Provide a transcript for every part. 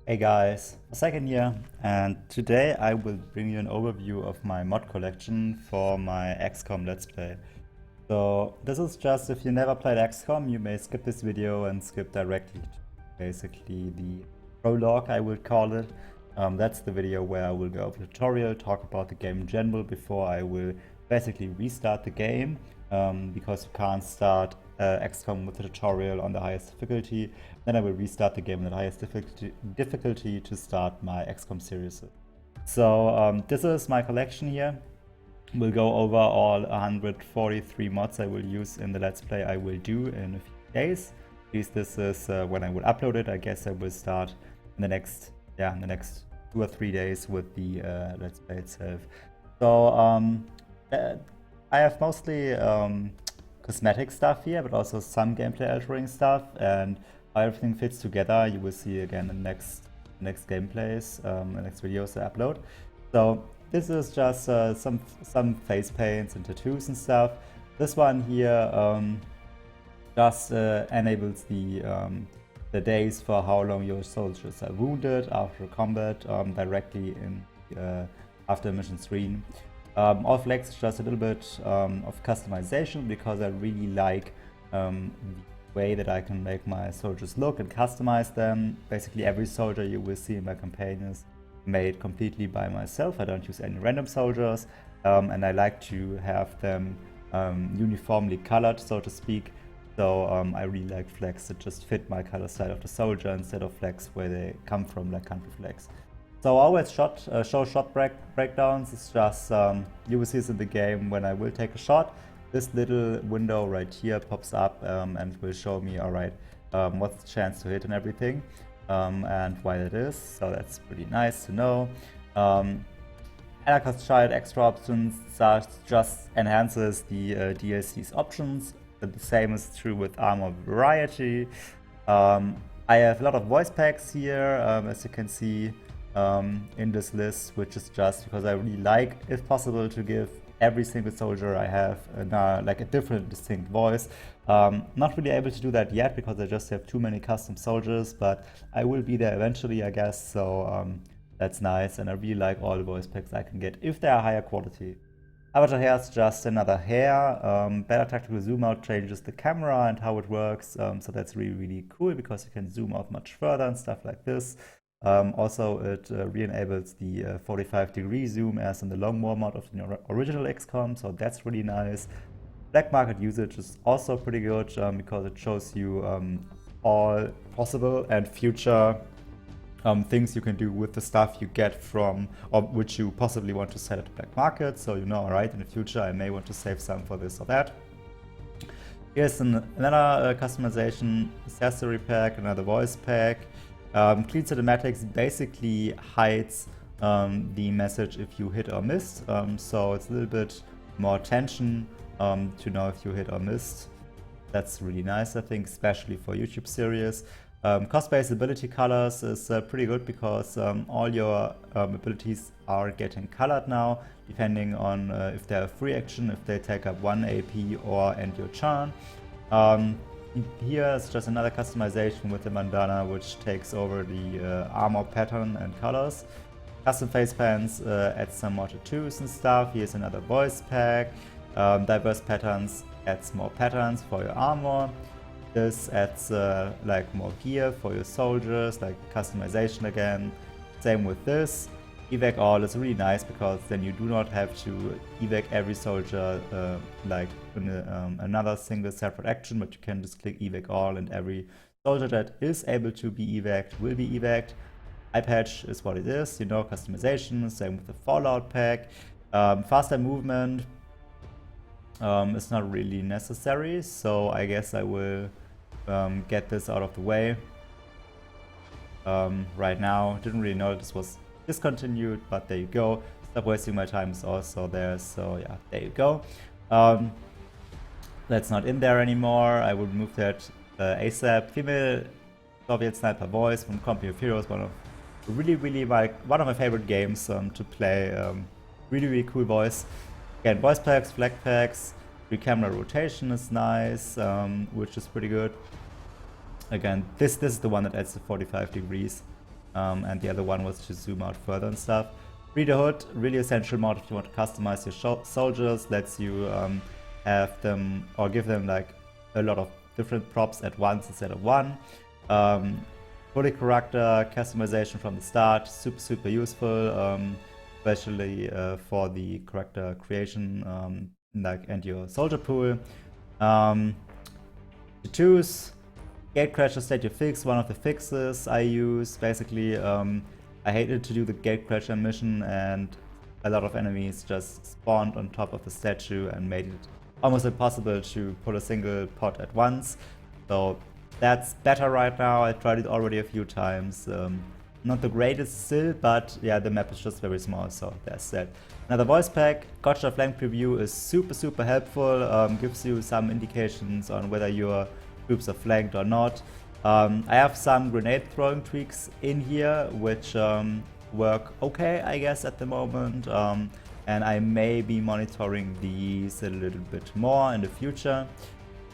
Hey guys, second year, and today I will bring you an overview of my mod collection for my XCOM Let's Play. So this is just, if you never played XCOM, you may skip this video and skip directly to basically the prologue, I would call it. That's the video where I will go over the tutorial, talk about the game in general before I will basically restart the game, because you can't start XCOM with the tutorial on the highest difficulty. Then I will restart the game on the highest difficulty to start my XCOM series. So this is my collection here. We'll go over all 143 mods I will use in the Let's Play I will do in a few days. At least this is when I will upload it. I guess I will start in the next 2 or 3 days with the Let's Play itself. So I have mostly cosmetic stuff here, but also some gameplay altering stuff, and how everything fits together you will see again in the next gameplays, the next videos I upload. So this is just some face paints and tattoos and stuff. This one here just enables the days for how long your soldiers are wounded after combat directly in after mission screen. All flags is just a little bit of customization because I really like the way that I can make my soldiers look and customize them. Basically every soldier you will see in my campaign is made completely by myself. I don't use any random soldiers, and I like to have them uniformly colored, so to speak. So I really like flags that just fit my color style of the soldier instead of flags where they come from, like country flags. So I always show shot breakdowns. It's just, you will see this in the game when I will take a shot. This little window right here pops up and will show me, alright, what's the chance to hit and everything, and why that is. So that's pretty nice to know. Anarchist Child extra options just enhances the DLC's options. The same is true with Armor Variety. I have a lot of voice packs here, as you can see in this list, which is just because I really like, if possible, to give every single soldier I have like a different distinct voice. Not really able to do that yet because I just have too many custom soldiers, but I will be there eventually, I guess. So that's nice, and I really like all the voice packs I can get if they are higher quality. Avatar hair is just another hair. Better tactical zoom out changes the camera and how it works, so that's really cool because you can zoom out much further and stuff like this. Also, it re-enables the 45-degree zoom as in the long war mod of the original XCOM, so that's really nice. Black market usage is also pretty good because it shows you all possible and future things you can do with the stuff you get from, or which you possibly want to sell at the black market. So you know, alright, in the future I may want to save some for this or that. Here's another customization accessory pack, another voice pack. Clean Telematics basically hides the message if you hit or missed, so it's a little bit more tension to know if you hit or missed. That's really nice, I think, especially for YouTube series. Cost-based ability colors is pretty good because all your abilities are getting colored now, depending on if they're free action, if they take up 1 AP or end your turn. Here is just another customization with the bandana, which takes over the armor pattern and colors. Custom face pants adds some more tattoos and stuff. Here's another voice pack. Diverse patterns adds more patterns for your armor. This adds like more gear for your soldiers, like customization again. Same with this. Evac all is really nice because then you do not have to evac every soldier like in another single separate action, but you can just click evac all and every soldier that is able to be evac'd will be evac'd. Eye patch is what it is, you know, customization. Same with the Fallout pack. Faster movement is not really necessary, so I guess I will get this out of the way right now. Didn't really know this was discontinued, but there you go. Stop wasting my time is also there, so yeah, there you go. That's not in there anymore. I will remove that ASAP. Female Soviet sniper voice from Company of Heroes, one of my favorite games to play. Really cool voice. Again, voice packs, flag packs. Camera rotation is nice, which is pretty good. Again, this is the one that adds the 45 degrees. and the other one was to zoom out further and stuff. Reader Hood, really essential mod if you want to customize your soldiers, lets you have them or give them like a lot of different props at once instead of one. Fully character customization from the start, super useful, especially for the character creation and your soldier pool. To choose, Gatecrasher state your fix, one of the fixes I use. Basically, I hated to do the Gatecrasher mission, and a lot of enemies just spawned on top of the statue and made it almost impossible to pull a single pot at once. So that's better right now. I tried it already a few times. Not the greatest still, but yeah, the map is just very small, so that's that. Another voice pack, Gotcha Flank Preview is super helpful, gives you some indications on whether your troops are flanked or not. I have some grenade throwing tweaks in here, which work okay, I guess, at the moment. And I may be monitoring these a little bit more in the future.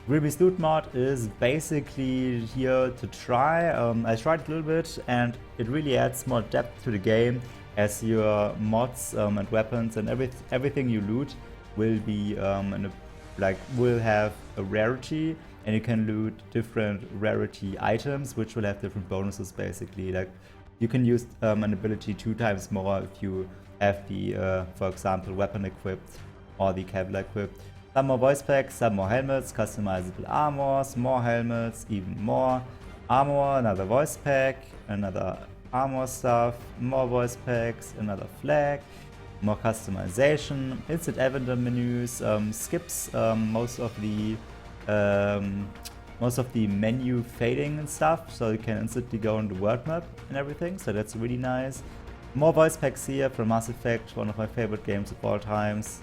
Ruby's Loot mod is basically here to try. I tried a little bit, and it really adds more depth to the game, as your mods and weapons and everything you loot will be will have a rarity, and you can loot different rarity items which will have different bonuses. Basically, like you can use an ability 2 times more if you have the for example weapon equipped or the Kevlar equipped. Some more voice packs, some more helmets, customizable armors, more helmets, even more armor, another voice pack, another armor stuff, more voice packs, another flag, more customization, instant adventure menus, skips most of the menu fading and stuff, so you can instantly go on the world map and everything, so that's really nice. More voice packs here from Mass Effect, one of my favorite games of all times.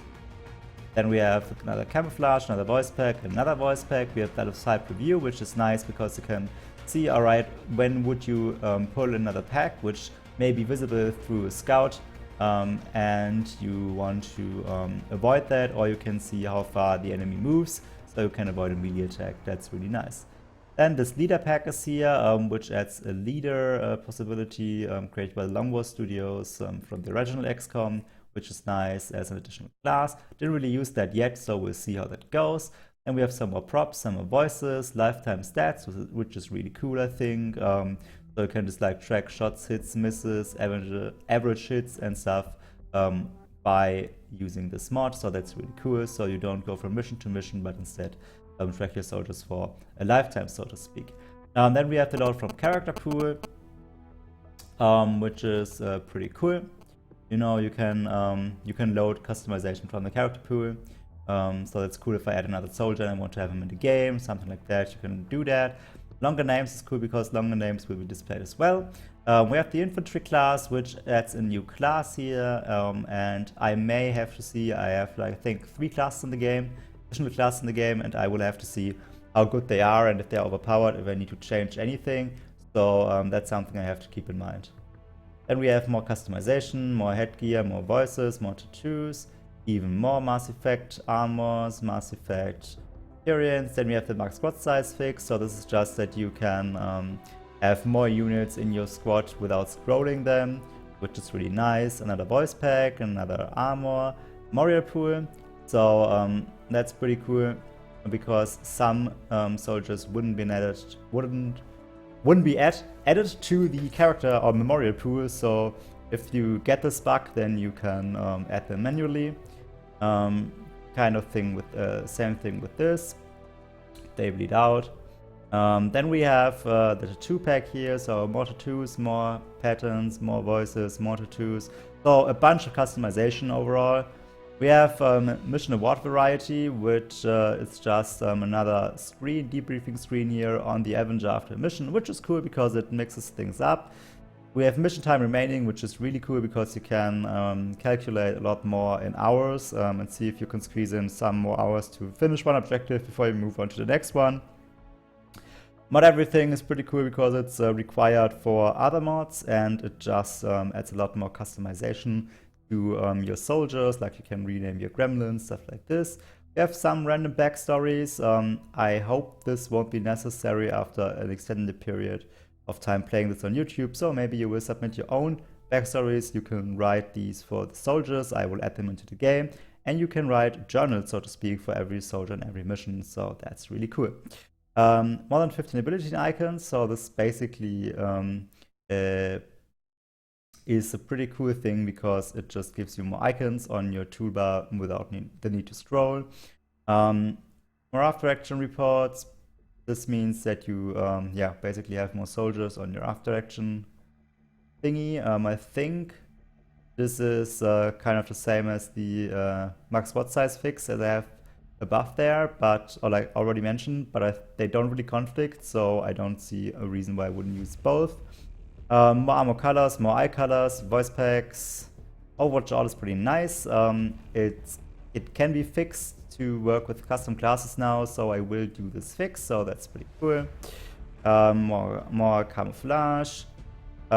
Then we have another camouflage, another voice pack, another voice pack. We have that of side review, which is nice because you can see, alright, when would you pull another pack, which may be visible through a scout, and you want to avoid that, or you can see how far the enemy moves, so you can avoid a melee attack. That's really nice. Then this leader pack is here, which adds a leader possibility created by the Longbow Studios from the original XCOM, which is nice as an additional class. Didn't really use that yet, so we'll see how that goes. And we have some more props, some more voices, lifetime stats, which is really cool, I think. So you can just like track shots, hits, misses, average hits and stuff by using this mod. So that's really cool. So you don't go from mission to mission, but instead track your soldiers for a lifetime, so to speak. Then we have the load from character pool, which is pretty cool. You know, you can load customization from the character pool. So that's cool if I add another soldier and I want to have him in the game, something like that, you can do that. Longer names is cool because longer names will be displayed as well. We have the Infantry Class, which adds a new class here, and I may have to see, I have like, I think 3 classes in the game, additional classes in the game, and I will have to see how good they are and if they're overpowered, if I need to change anything. So that's something I have to keep in mind. Then we have more customization, more headgear, more voices, more tattoos, even more Mass Effect armors, Mass Effect experience. Then we have the max squad size fix, so this is just that you can have more units in your squad without scrolling them, which is really nice. Another voice pack, another armor, Memorial pool. So that's pretty cool because some soldiers wouldn't be added to the character or memorial pool, so if you get this bug, then you can add them manually. Kind of thing with same thing with this. They bleed out. Then we have the tattoo pack here, so more tattoos, more patterns, more voices, more tattoos. So a bunch of customization overall. We have mission award variety, which is just another screen, debriefing screen here on the Avenger after a mission, which is cool because it mixes things up. We have mission time remaining, which is really cool because you can calculate a lot more in hours and see if you can squeeze in some more hours to finish one objective before you move on to the next one. Mod everything is pretty cool because it's required for other mods, and it just adds a lot more customization to your soldiers, like you can rename your gremlins, stuff like this. We have some random backstories. I hope this won't be necessary after an extended period of time playing this on YouTube, so maybe you will submit your own backstories. You can write these for the soldiers, I will add them into the game, and you can write journals, so to speak, for every soldier and every mission, so that's really cool. More than 15 ability icons, so this basically is a pretty cool thing because it just gives you more icons on your toolbar without the need to scroll. More after action reports. This means that you basically have more soldiers on your after action thingy. I think this is kind of the same as the max SWAT size fix as I have above there, but, or like already mentioned, but they don't really conflict, so I don't see a reason why I wouldn't use both. More armor colors, more eye colors, voice packs. Overwatch all is pretty nice. It can be fixed to work with custom classes now, so I will do this fix, so that's pretty cool. More camouflage.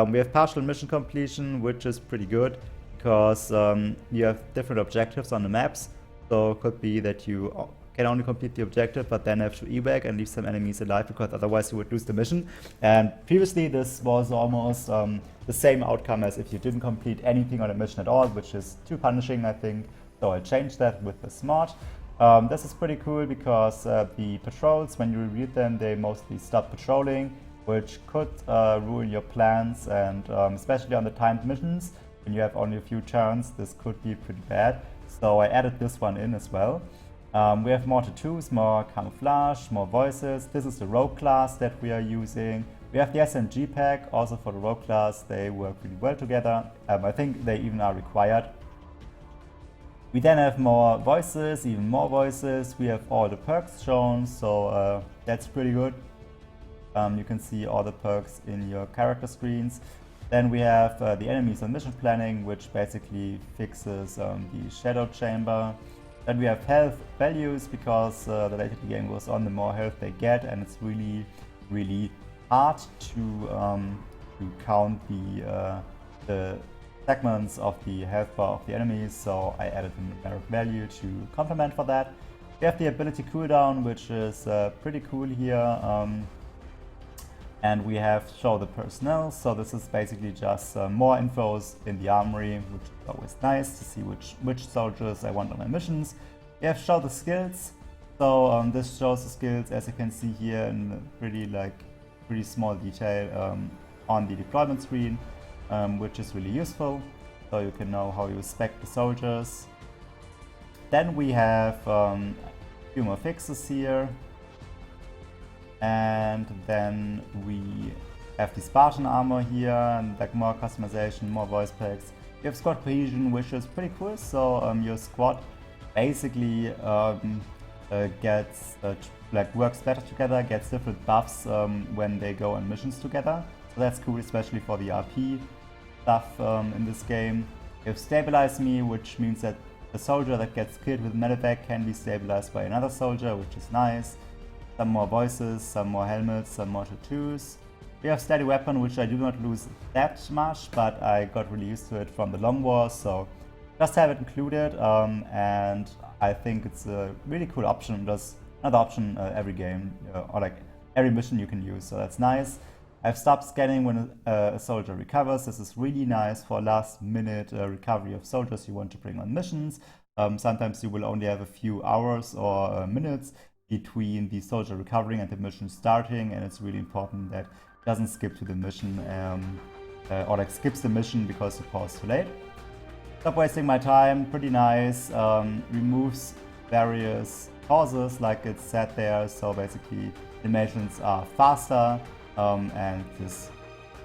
We have partial mission completion, which is pretty good because you have different objectives on the maps. So it could be that you can only complete the objective, but then have to evac and leave some enemies alive because otherwise you would lose the mission. And previously this was almost the same outcome as if you didn't complete anything on a mission at all, which is too punishing, I think. So I changed that with the Mart. This is pretty cool because the patrols, when you reviewed them, they mostly stop patrolling, which could ruin your plans, and especially on the timed missions, when you have only a few turns, this could be pretty bad. So I added this one in as well. We have more tattoos, more camouflage, more voices. This is the rogue class that we are using. We have the SMG pack, also for the rogue class. They work really well together. I think they even are required. We then have more voices, even more voices. We have all the perks shown, so that's pretty good. You can see all the perks in your character screens. Then we have the enemies on mission planning, which basically fixes the shadow chamber. Then we have health values, because the later the game goes on, the more health they get, and it's really, really hard to count the segments of the health bar of the enemies, so I added a numeric value to complement for that. We have the ability cooldown, which is pretty cool here. And we have show the personnel, so this is basically just more infos in the armory, which is always nice to see which soldiers I want on my missions. We have show the skills, so this shows the skills, as you can see here, in pretty small detail on the deployment screen, which is really useful, so you can know how you spec the soldiers. Then we have a few more fixes here. And then we have the Spartan Armor here, and like more customization, more voice packs. You have squad cohesion, which is pretty cool. So your squad basically gets works better together, gets different buffs when they go on missions together. So that's cool, especially for the RP stuff in this game. You have Stabilize Me, which means that the soldier that gets killed with medevac can be stabilized by another soldier, which is nice. Some more voices, some more helmets, some more tattoos. We have Steady Weapon, which I do not lose that much, but I got really used to it from the Long War, so just have it included, and I think it's a really cool option. There's another option every game, or like every mission you can use, so that's nice. I've stopped scanning when a soldier recovers. This is really nice for last minute recovery of soldiers you want to bring on missions. Sometimes you will only have a few hours or minutes between the soldier recovering and the mission starting, and it's really important that it doesn't skip to the mission or like skips the mission because you paused too late. Stop wasting my time, pretty nice. Removes various pauses like it's said there, so basically animations are faster, and this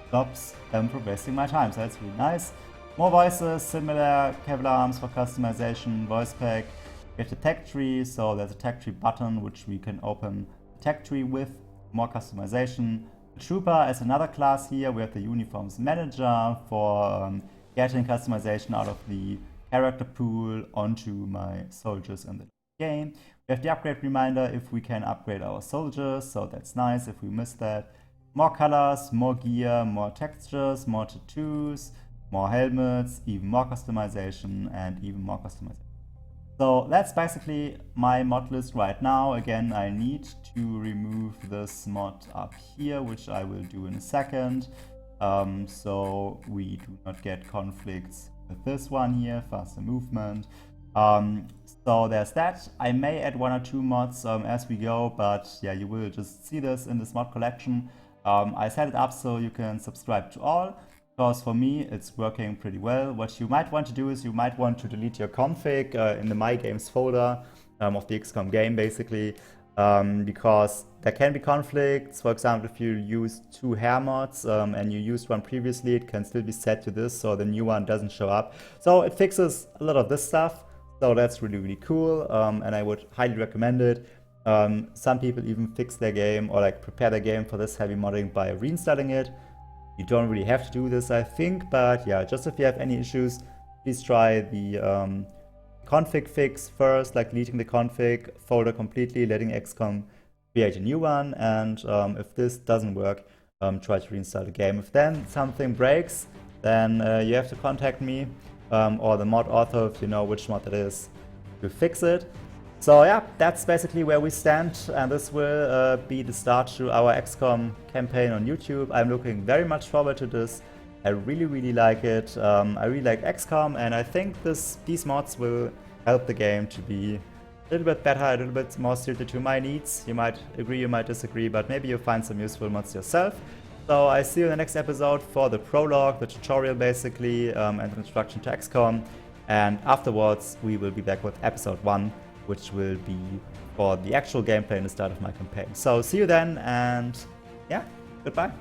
stops them from wasting my time, so that's really nice. More voices, similar Kevlar Arms for customization, voice pack. We have the tech tree, so there's a tech tree button which we can open the tech tree with. More customization. The Shuba as another class here. We have the uniforms manager for getting customization out of the character pool onto my soldiers in the game. We have the upgrade reminder if we can upgrade our soldiers, so that's nice if we miss that. More colors, more gear, more textures, more tattoos, more helmets, even more customization, and even more customization. So that's basically my mod list right now. Again, I need to remove this mod up here, which I will do in a second. So we do not get conflicts with this one here, faster movement. So there's that. I may add 1 or 2 mods as we go, but yeah, you will just see this in this mod collection. I set it up so you can subscribe to all, because for me it's working pretty well. What you might want to do is you might want to delete your config in the My Games folder of the XCOM game, basically, because there can be conflicts. For example, if you use 2 hair mods and you used one previously, it can still be set to this, so the new one doesn't show up. So it fixes a lot of this stuff, so that's really, really cool, and I would highly recommend it. Some people even fix their game or like prepare their game for this heavy modding by reinstalling it. You don't really have to do this, I think, but yeah, just if you have any issues, please try the config fix first, like deleting the config folder completely, letting XCOM create a new one, and if this doesn't work, try to reinstall the game. If then something breaks, then you have to contact me or the mod author if you know which mod it is to fix it. So yeah, that's basically where we stand, and this will be the start to our XCOM campaign on YouTube. I'm looking very much forward to this. I really, really like it. I really like XCOM, and I think these mods will help the game to be a little bit better, a little bit more suited to my needs. You might agree, you might disagree, but maybe you'll find some useful mods yourself. So I see you in the next episode for the prologue, the tutorial basically, and the introduction to XCOM. And afterwards, we will be back with episode 1, which will be for the actual gameplay and the start of my campaign. So see you then, and yeah, goodbye.